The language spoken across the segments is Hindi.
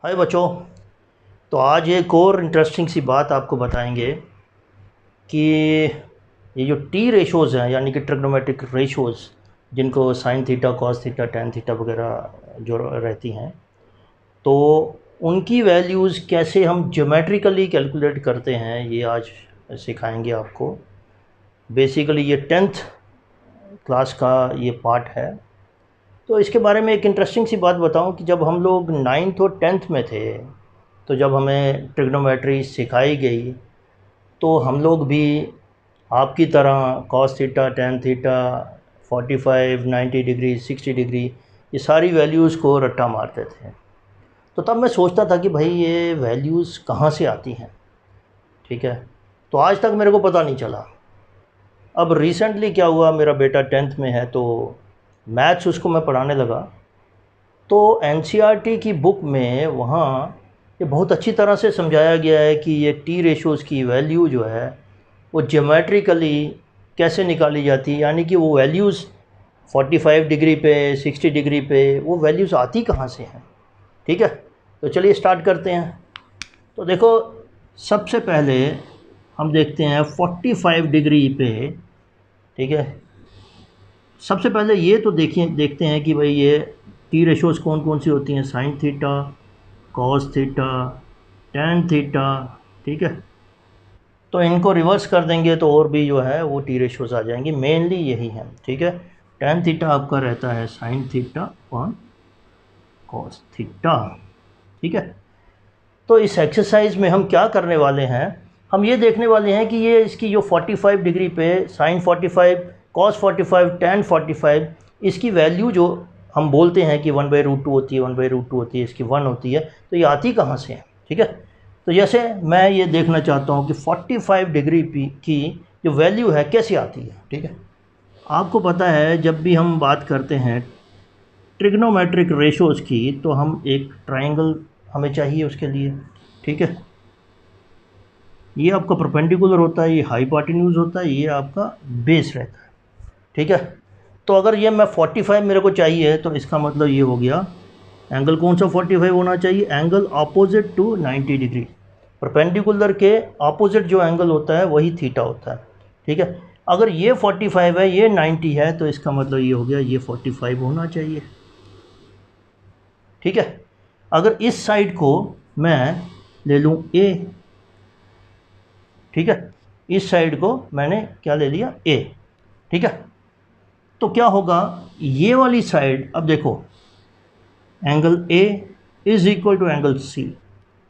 हाय बच्चों। तो आज एक और इंटरेस्टिंग सी बात आपको बताएंगे कि ये जो टी रेशोज़ हैं यानी कि ट्रिग्नोमेट्रिक रेशोज़ जिनको sine theta cos theta tan theta वगैरह जो रहती हैं, तो उनकी वैल्यूज़ कैसे हम ज्योमेट्रिकली कैलकुलेट करते हैं ये आज सिखाएंगे आपको। बेसिकली ये 10th क्लास का ये पार्ट है। तो इसके बारे में एक इंटरेस्टिंग सी बात बताऊं कि जब हम लोग 9th और 10th में थे, तो जब हमें ट्रिग्नोमेट्री सिखाई गई तो हम लोग भी आपकी तरह cos theta tan theta 45 90 degree 60 degree ये सारी वैल्यूज़ को रट्टा मारते थे। तो तब मैं सोचता था कि भाई ये वैल्यूज़ कहाँ से आती हैं। ठीक है, तो आज तक मेरे को पता नहीं चला। अब रिसेंटली क्या हुआ, मेरा बेटा 10th में है तो मैथ्स उसको मैं पढ़ाने लगा। तो एनसीईआरटी की बुक में वहाँ ये बहुत अच्छी तरह से समझाया गया है कि ये टी रेशोज़ की वैल्यू जो है वो ज्योमेट्रिकली कैसे निकाली जाती है, यानी कि वो वैल्यूज़ 45 डिग्री पे 60 डिग्री पे वो वैल्यूज़ आती कहाँ से हैं। ठीक है, तो चलिए स्टार्ट करते हैं। तो देखो, सबसे पहले हम देखते हैं 45 डिग्री पे। ठीक है, सबसे पहले ये तो देखते हैं कि भाई ये टी रेशोज़ कौन कौन सी होती हैं। Sine theta cos theta tan theta. ठीक है, तो इनको रिवर्स कर देंगे तो और भी जो है वो टी रेशोज़ आ जाएंगी। मेनली यही है। ठीक है, टैन थीटा आपका रहता है sine theta upon cos theta. ठीक है, तो इस एक्सरसाइज में हम क्या करने वाले हैं, हम ये देखने वाले हैं कि ये इसकी जो 45 डिग्री पे साइन 45 कॉस 45 टैन 45 इसकी वैल्यू जो हम बोलते हैं कि 1/√2 होती है 1/√2 होती है, इसकी 1 होती है, तो ये आती कहाँ से है। ठीक है, तो जैसे मैं ये देखना चाहता हूँ कि 45 डिग्री की जो वैल्यू है कैसे आती है। ठीक है, आपको पता है जब भी हम बात करते हैं ट्रिग्नोमेट्रिक रेशोज़ की तो हम एक ट्रायंगल हमें चाहिए उसके लिए। ठीक है, ये आपका परपेंडिकुलर होता है, ये हाइपोटेन्यूज होता है, ये आपका बेस रहता है। ठीक है, तो अगर ये मैं 45 मेरे को चाहिए तो इसका मतलब ये हो गया एंगल कौन सा 45 होना चाहिए, angle opposite to 90 degree. Perpendicular के अपोजिट जो एंगल होता है वही थीटा होता है। ठीक है, अगर ये 45 है ये 90 है तो इसका मतलब ये हो गया ये 45 होना चाहिए। ठीक है, अगर इस साइड को मैं ले लूँ ए, ठीक है, इस साइड को मैंने क्या ले लिया ए। ठीक है, तो क्या होगा ये वाली साइड, अब देखो angle A is equal to angle C,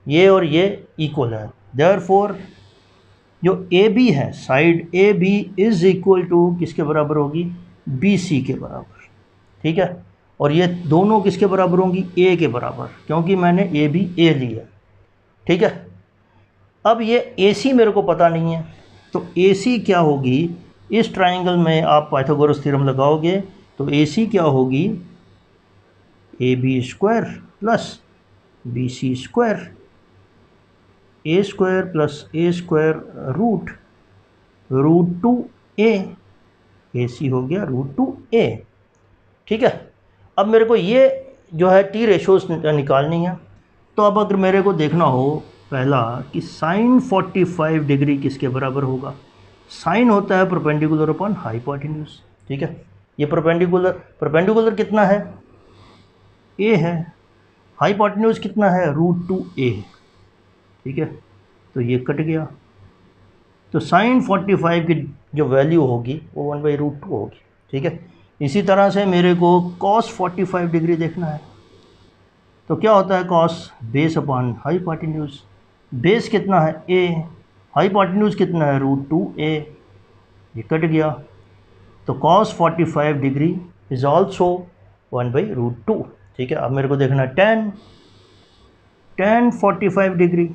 ये और ये इक्वल है, देयरफॉर जो ए बी है side A B is equal to किसके बराबर होगी, बी सी के बराबर। ठीक है, और ये दोनों किसके बराबर होंगी, ए के बराबर, क्योंकि मैंने ए बी ए लिया। ठीक है, अब ये ए सी मेरे को पता नहीं है, तो ए सी क्या होगी, इस ट्राइंगल में आप पाइथागोरस थ्योरम लगाओगे तो ए सी क्या होगी, A B square plus B C square, A square plus A square root root two A C हो गया रूट टू ए। ठीक है, अब मेरे को ये जो है टी रेशोज निकालनी है। तो अब अगर मेरे को देखना हो पहला कि साइन 45 डिग्री किसके बराबर होगा, साइन होता है परपेंडिकुलर अपॉन हाइपोटेन्यूज। ठीक है, ये परपेंडिकुलर कितना है, ए है, हाइपोटेन्यूज कितना है, √2a। ठीक है, तो ये कट गया, तो साइन 45 की जो वैल्यू होगी वो 1/√2 होगी। ठीक है, इसी तरह से मेरे को कॉस 45 डिग्री देखना है, तो क्या होता है cos base upon hypotenuse, base कितना है ए, हाइपोटेन्यूज कितना है √2a, ये कट गया, तो कॉस 45 डिग्री इज ऑल्सो 1/√2। ठीक है, अब मेरे को देखना है टेन 45 डिग्री,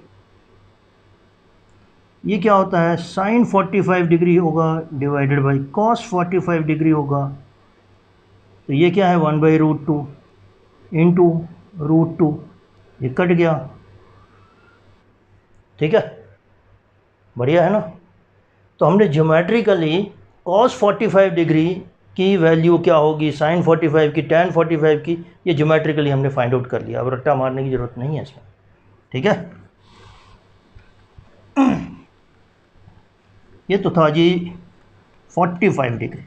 ये क्या होता है साइन 45 डिग्री होगा डिवाइडेड बाई कॉस 45 डिग्री होगा, तो ये क्या है 1/√2 इंटू √2, ये कट गया। ठीक है, बढ़िया है ना। तो हमने ज्योमेट्रिकली कॉस 45 डिग्री की वैल्यू क्या होगी, sin 45 की, tan 45 की, ये ज्योमेट्रिकली हमने फाइंड आउट कर लिया। अब रट्टा मारने की ज़रूरत नहीं है इसमें, ठीक है। ये तो था जी 45 degree.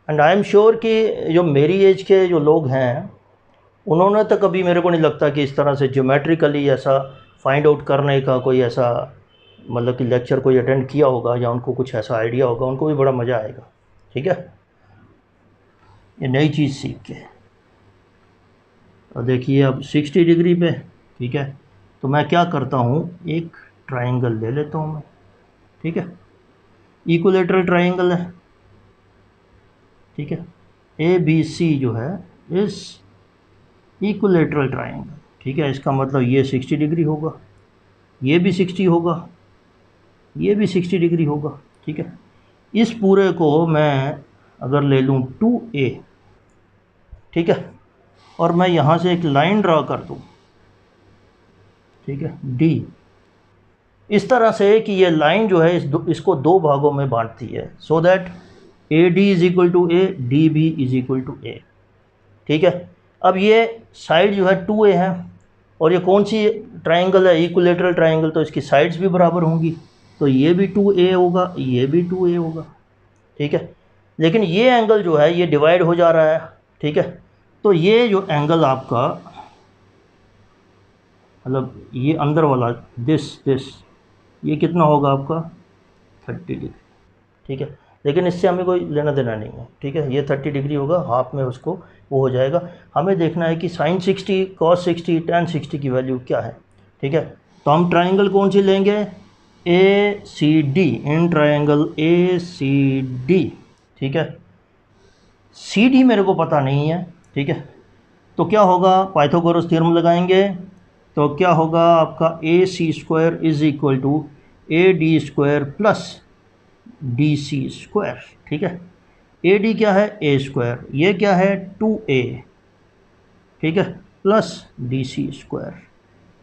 And I am sure कि जो मेरी एज के जो लोग हैं उन्होंने तो कभी, मेरे को नहीं लगता कि इस तरह से ज्योमेट्रिकली ऐसा फाइंड आउट करने का कोई ऐसा मतलब कि लेक्चर कोई अटेंड किया होगा, या उनको कुछ ऐसा आइडिया होगा, उनको भी बड़ा मज़ा आएगा, ठीक है, ये नई चीज़ सीख के। और देखिए अब 60 डिग्री पे, ठीक है, तो मैं क्या करता हूँ, एक ट्राइंगल ले लेता हूँ मैं, ठीक है, इक्विलेटरल ट्राइंगल है, ठीक है, ए बी सी जो है इस इक्विलेटरल ट्राइंगल, ठीक है, इसका मतलब ये 60 डिग्री होगा, ये भी 60 होगा, ये भी 60 डिग्री होगा, ठीक है। इस पूरे को मैं अगर ले लूँ 2a, ठीक है, और मैं यहाँ से एक लाइन ड्रा कर दूँ, ठीक है, d, इस तरह से कि ये लाइन जो है इसको दो भागों में बांटती है, so that A D is equal to A, D B is equal to A, ठीक है। अब ये साइड जो है 2a है, और ये कौन सी ट्राइंगल है, इक्विलेटरल ट्राइंगल, तो इसकी साइड्स भी बराबर होंगी, तो ये भी 2a होगा, ये भी 2a होगा, ठीक है। लेकिन ये एंगल जो है ये डिवाइड हो जा रहा है, ठीक है, तो ये जो एंगल आपका मतलब ये अंदर वाला दिस ये कितना होगा आपका 30 डिग्री, ठीक है। लेकिन इससे हमें कोई लेना देना नहीं है, ठीक है, ये 30 डिग्री होगा, हाफ में उसको वो हो जाएगा। हमें देखना है कि sin 60, cos 60, tan 60 की वैल्यू क्या है, ठीक है। तो हम ट्राइंगल कौन सी लेंगे, A C D, in triangle A C D, ठीक है। सी डी मेरे को पता नहीं है, ठीक है, तो क्या होगा, पाइथागोरस थ्योरम लगाएंगे, तो क्या होगा आपका A C square is equal to A D square plus D C square, ठीक है। ए डी क्या है, ए स्क्वायर, ये क्या है 2a, ठीक है, प्लस डी सी स्क्वायर,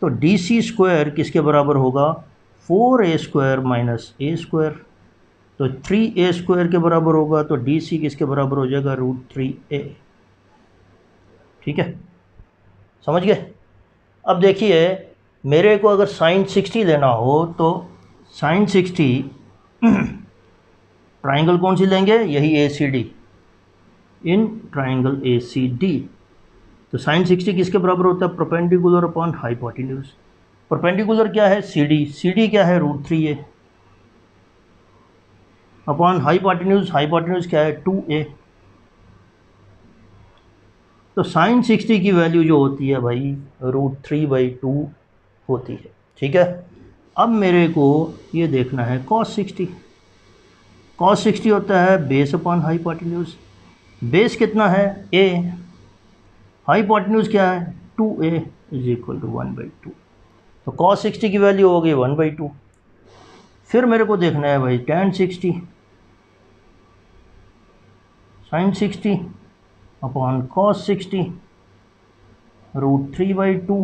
तो डी सी स्क्वायर किसके बराबर होगा, 4a square minus A square, तो 3a स्क्वायर के बराबर होगा, तो डी सी किसके बराबर हो जाएगा, √3a, ठीक है, समझ गए। अब देखिए मेरे को अगर sin 60 लेना हो तो sin 60 ट्राइंगल कौन सी लेंगे, यही A C D, in triangle A C D, तो sin 60 किसके बराबर होता है, परपेंडिकुलर अपॉन हाइपोटेन्यूज, परपेंडिकुलर क्या है, सी डी क्या है, √3a, अपॉन हाइपोटेन्यूज क्या है 2a, तो sin 60 की वैल्यू जो होती है भाई √3/2 होती है, ठीक है। अब मेरे को ये देखना है cos 60, cos 60 होता है बेस अपॉन हाइपोटेन्यूज, बेस कितना है a, हाइपोटेन्यूज क्या है 2a इज इक्वल टू 1/2, तो cos 60 की वैल्यू हो गई 1/2। फिर मेरे को देखना है भाई tan 60, sin 60 upon cos 60 √3/2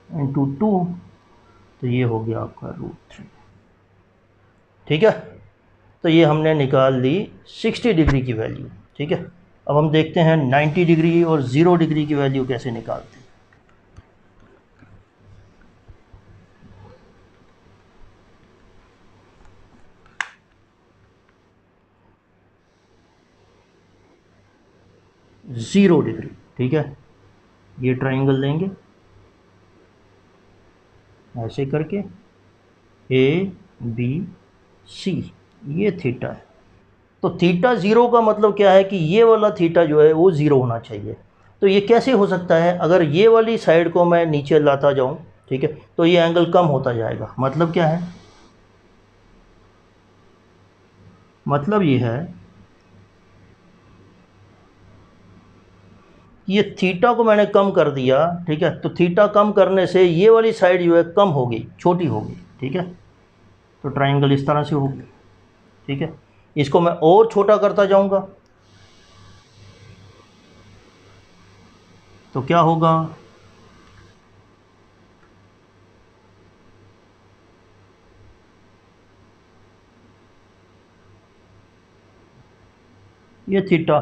into 2, तो ये हो गया आपका √3, ठीक है। तो ये हमने निकाल ली 60 डिग्री की वैल्यू, ठीक है। अब हम देखते हैं 90 डिग्री और 0 डिग्री की वैल्यू कैसे निकालते हैं। ज़ीरो डिग्री, ठीक है, ये ट्राइंगल लेंगे ऐसे करके ए बी सी, ये थीटा है, तो थीटा ज़ीरो का मतलब क्या है कि ये वाला थीटा जो है वो ज़ीरो होना चाहिए। तो ये कैसे हो सकता है, अगर ये वाली साइड को मैं नीचे लाता जाऊं, ठीक है, तो ये एंगल कम होता जाएगा, मतलब क्या है, मतलब ये है कि ये थीटा को मैंने कम कर दिया, ठीक है, तो थीटा कम करने से ये वाली साइड जो है कम होगी, छोटी होगी, ठीक है, तो ट्राइंगल इस तरह से होगी, ठीक है। इसको मैं और छोटा करता जाऊंगा तो क्या होगा, ये थीटा,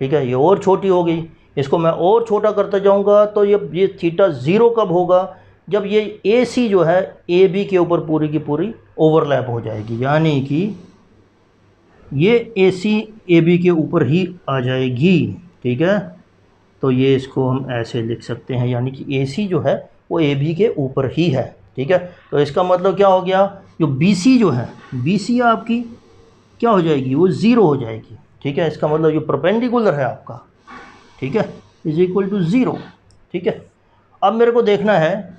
ठीक है, ये और छोटी हो गई। इसको मैं और छोटा करता जाऊंगा तो ये थीटा ज़ीरो कब होगा, जब ये ए सी जो है ए बी के ऊपर पूरी की पूरी ओवरलैप हो जाएगी, यानी कि ये ए सी ए बी के ऊपर ही आ जाएगी, ठीक है। तो ये इसको हम ऐसे लिख सकते हैं, यानी कि ए सी जो है वो ए बी के ऊपर ही है, ठीक है। तो इसका मतलब क्या हो गया, जो बी सी जो है, बी सी आपकी क्या हो जाएगी, वो ज़ीरो हो जाएगी, ठीक है। इसका मतलब जो परपेंडिकुलर है आपका, ठीक है, इज इक्वल टू ज़ीरो, ठीक है। अब मेरे को देखना है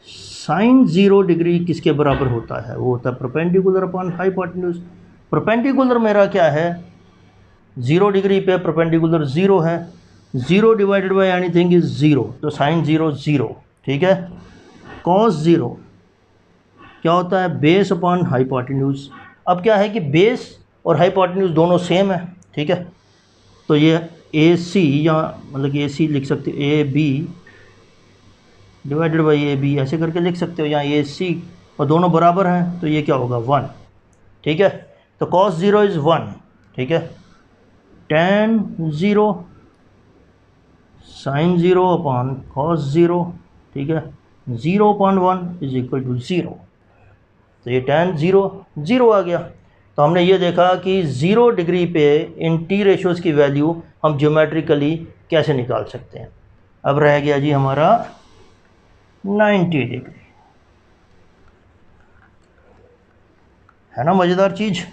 साइन 0 डिग्री किसके बराबर होता है, वो होता है परपेंडिकुलर अपॉन हाइपोटेन्यूज। परपेंडिकुलर मेरा क्या है, 0 डिग्री पे परपेंडिकुलर 0 है, 0 डिवाइडेड बाई एनीथिंग इज 0, तो साइन 0 0, ठीक है। कॉस 0 क्या होता है, बेस अपॉन हाइपोटेन्यूज। अब क्या है कि बेस और हाइपोटेन्यूज दोनों सेम है, ठीक है। तो ये ए सी, या मतलब ए सी लिख सकते हो A B divided by A B, ऐसे करके लिख सकते हो, यहाँ ए सी और दोनों बराबर हैं, तो ये क्या होगा 1, ठीक है। तो कॉस 0 इज़ 1, ठीक है। tan 0 साइन 0 अपॉन कॉस 0, ठीक है, 0 अपॉन 1 इज इक्वल टू 0। तो ये tan 0 0 आ गया। तो हमने ये देखा कि 0 डिग्री पे इन टी रेशोज़ की वैल्यू हम ज्योमेट्रिकली कैसे निकाल सकते हैं। अब रह गया जी हमारा 90 डिग्री, है ना मज़ेदार चीज़।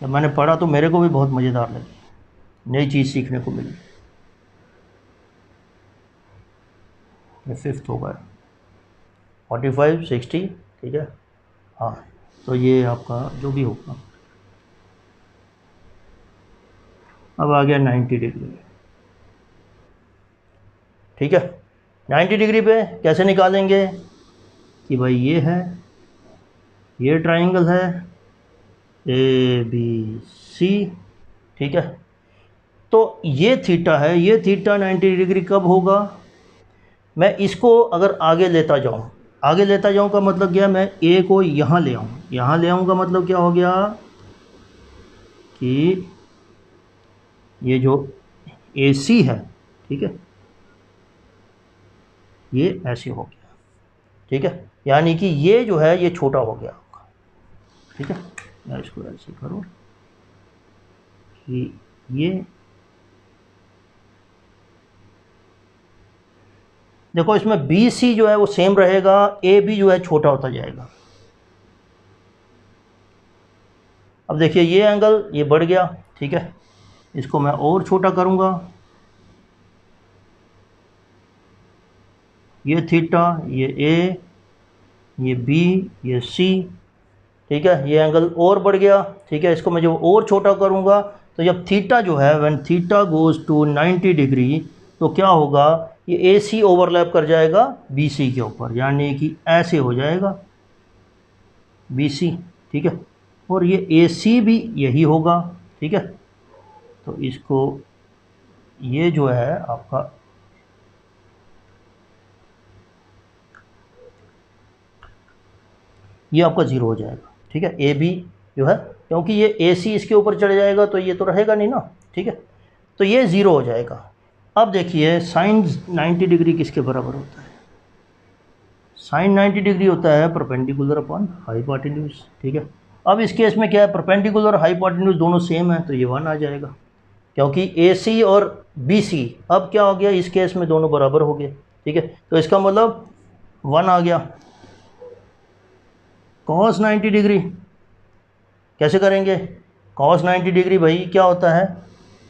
जब मैंने पढ़ा तो मेरे को भी बहुत मज़ेदार लगी, नई चीज़ सीखने को मिली। ये 5th होगा 45 60, ठीक है। हाँ, तो ये आपका जो भी होगा। अब आ गया 90 डिग्री, ठीक है। 90 डिग्री पे कैसे निकालेंगे कि भाई ये है, ये ट्राइंगल है ए बी सी, ठीक है। तो ये थीटा है, ये थीटा 90 डिग्री कब होगा, मैं इसको अगर आगे लेता जाऊँ, आगे लेता जाऊँ का मतलब क्या, मैं ए को यहाँ ले आऊँ, यहाँ ले आऊँ का मतलब क्या हो गया कि ये जो ए सी है, ठीक है, ये ऐसे हो गया, ठीक है, यानी कि ये जो है ये छोटा हो गया, ठीक है। मैं इसको ऐसे करूँ कि ये देखो, इसमें बी सी जो है वो सेम रहेगा, ए बी जो है छोटा होता जाएगा। अब देखिए ये एंगल ये बढ़ गया, ठीक है, इसको मैं और छोटा करूँगा, ये थीटा, ये ए, ये बी, ये सी, ठीक है, ये एंगल और बढ़ गया, ठीक है। इसको मैं जब और छोटा करूँगा तो जब थीटा जो है when theta goes to 90 degree, तो क्या होगा, ये ए सी ओवरलैप कर जाएगा बी सी के ऊपर, यानी कि ऐसे हो जाएगा बी सी, ठीक है। और ये ए सी भी यही होगा, ठीक है। तो इसको ये जो है आपका ये आपका 0 हो जाएगा, ठीक है। ए बी जो है, क्योंकि ये ए सी इसके ऊपर चढ़ जाएगा तो ये तो रहेगा नहीं ना, ठीक है। तो ये 0 हो जाएगा। अब देखिए साइन 90 डिग्री किसके बराबर होता है, साइन 90 डिग्री होता है परपेंडिकुलर अपॉन हाइपोटेन्यूज, ठीक है। अब इस केस में क्या है, परपेंडिकुलर और हाइपोटेन्यूज दोनों सेम है, तो ये 1 आ जाएगा, क्योंकि ए सी और बी सी अब क्या हो गया, इस केस में दोनों बराबर हो गए, ठीक है। तो इसका मतलब 1 आ गया। कॉस 90 डिग्री कैसे करेंगे, कॉस 90 डिग्री भाई क्या होता है,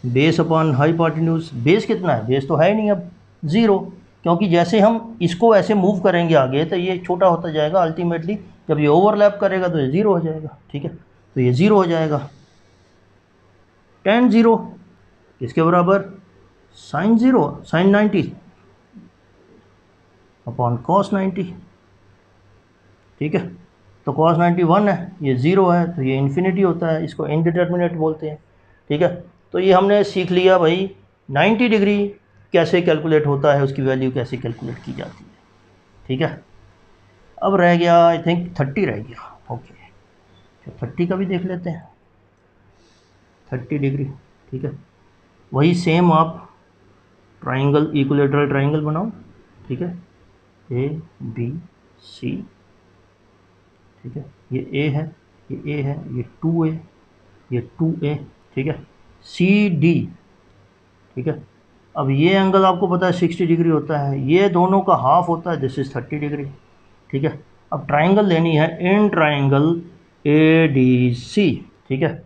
बेस अपॉन हाइपोटेन्यूज। बेस कितना है, बेस तो है ही नहीं अब 0, क्योंकि जैसे हम इसको ऐसे मूव करेंगे आगे तो ये छोटा होता जाएगा, अल्टीमेटली जब ये ओवरलैप करेगा तो ये 0 हो जाएगा, ठीक है। तो ये 0 हो जाएगा। tan 0 किसके बराबर, साइन 0 साइन 90 अपॉन कॉस 90, ठीक है। तो कॉस 90 1 है, ये 0 है, तो ये इन्फिनिटी होता है, इसको इनडिटर्मिनेट बोलते हैं, ठीक है। तो ये हमने सीख लिया भाई 90 डिग्री कैसे कैलकुलेट होता है, उसकी वैल्यू कैसे कैलकुलेट की जाती है, ठीक है। अब रह गया आई थिंक 30 रह गया, ओके, तो 30 का भी देख लेते हैं। 30 डिग्री, ठीक है। वही सेम आप ट्राइंगल, इक्विलेटरल ट्राइंगल बनाओ, ठीक है, ए बी सी, ठीक है, ये ए है, ये ए है, ये 2A, ये 2A, ठीक है, सी डी, ठीक है। अब ये एंगल आपको पता है 60 डिग्री होता है, ये दोनों का हाफ होता है, दिस इज़ 30 डिग्री, ठीक है। अब ट्राइंगल लेनी है इन ट्राइंगल ए डी सी, ठीक है।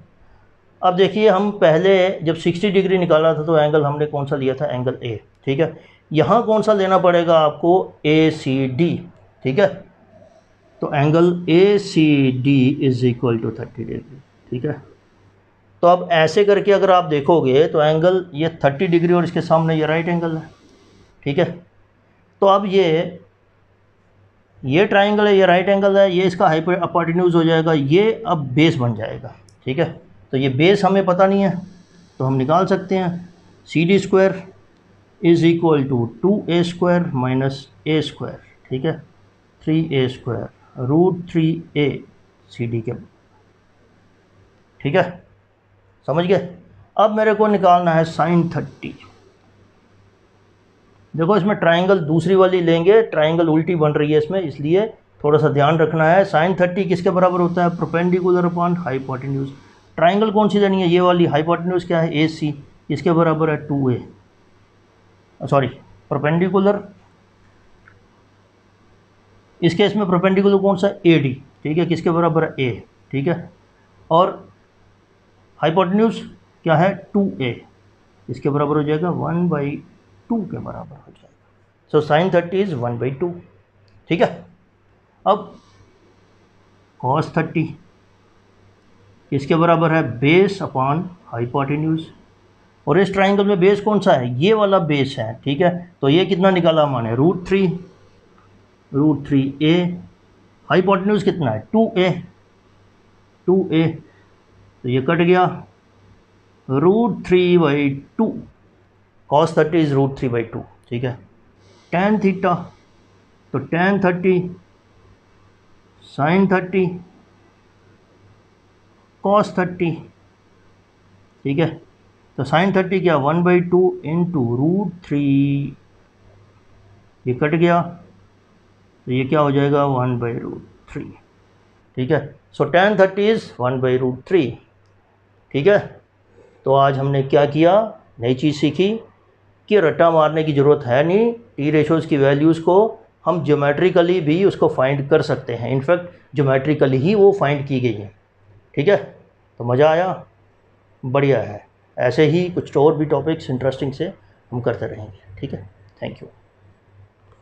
अब देखिए हम पहले जब 60 डिग्री निकाला था तो एंगल हमने कौन सा लिया था, एंगल ए, ठीक है। यहाँ कौन सा लेना पड़ेगा आपको, ए सी डी, ठीक है। तो angle A C D is equal to 30 degree, ठीक है। तो अब ऐसे करके अगर आप देखोगे तो एंगल ये 30 डिग्री और इसके सामने ये राइट एंगल है, ठीक है। तो अब ये ट्राइंगल है, ये राइट एंगल है, ये इसका हाइपोटेन्यूज हो जाएगा, ये अब बेस बन जाएगा, ठीक है। तो ये बेस हमें पता नहीं है तो हम निकाल सकते हैं, C D square is equal to 2A square minus A square, ठीक है, 3A square root 3A C D के, ठीक है, समझ गए। अब मेरे को निकालना है साइन 30। देखो इसमें ट्राइंगल दूसरी वाली लेंगे, ट्राइंगल उल्टी बन रही है इसमें, इसलिए थोड़ा सा ध्यान रखना है। साइन 30 किसके बराबर होता है, परपेंडिकुलर अपॉन हाइपोटेन्यूज। ट्राइंगल कौन सी लेनी है, ये वाली, हाइपोटेन्यूज क्या है, ए सी, इसके बराबर है 2A, सॉरी परपेंडिकुलर, इस केस में परपेंडिकुलर कौन सा, ए डी, ठीक है, किसके बराबर है, ए, ठीक है। और हाइपोटेन्यूज क्या है, 2A, इसके बराबर हो जाएगा 1/2 के बराबर हो जाएगा। सो साइन 30 इज 1/2, ठीक है। अब कॉस 30 इसके बराबर है बेस अपॉन हाइपोटेन्यूज, और इस ट्राइंगल में बेस कौन सा है, ये वाला बेस है, ठीक है। तो ये कितना निकाला हमने, रूट 3A, हाइपोटेन्यूज कितना है 2A, तो ये कट गया, रूट 3/2, कॉस 30 इज रूट 3/2, ठीक है। tan थीटा, तो tan 30 साइन 30 कॉस 30, ठीक है। तो साइन 30 क्या, 1/2 इंटू रूट 3, ये कट गया, तो ये क्या हो जाएगा 1/√3, ठीक है। सो tan 30 इज 1/√3, ठीक है। तो आज हमने क्या किया, नई चीज़ सीखी कि रट्टा मारने की ज़रूरत है नहीं, टी रेशोज़ की वैल्यूज़ को हम ज्योमेट्रिकली भी उसको फाइंड कर सकते हैं, इनफैक्ट ज्योमेट्रिकली ही वो फाइंड की गई है, ठीक है। तो मज़ा आया, बढ़िया है। ऐसे ही कुछ और भी टॉपिक्स इंटरेस्टिंग से हम करते रहेंगे, ठीक है। Thank you.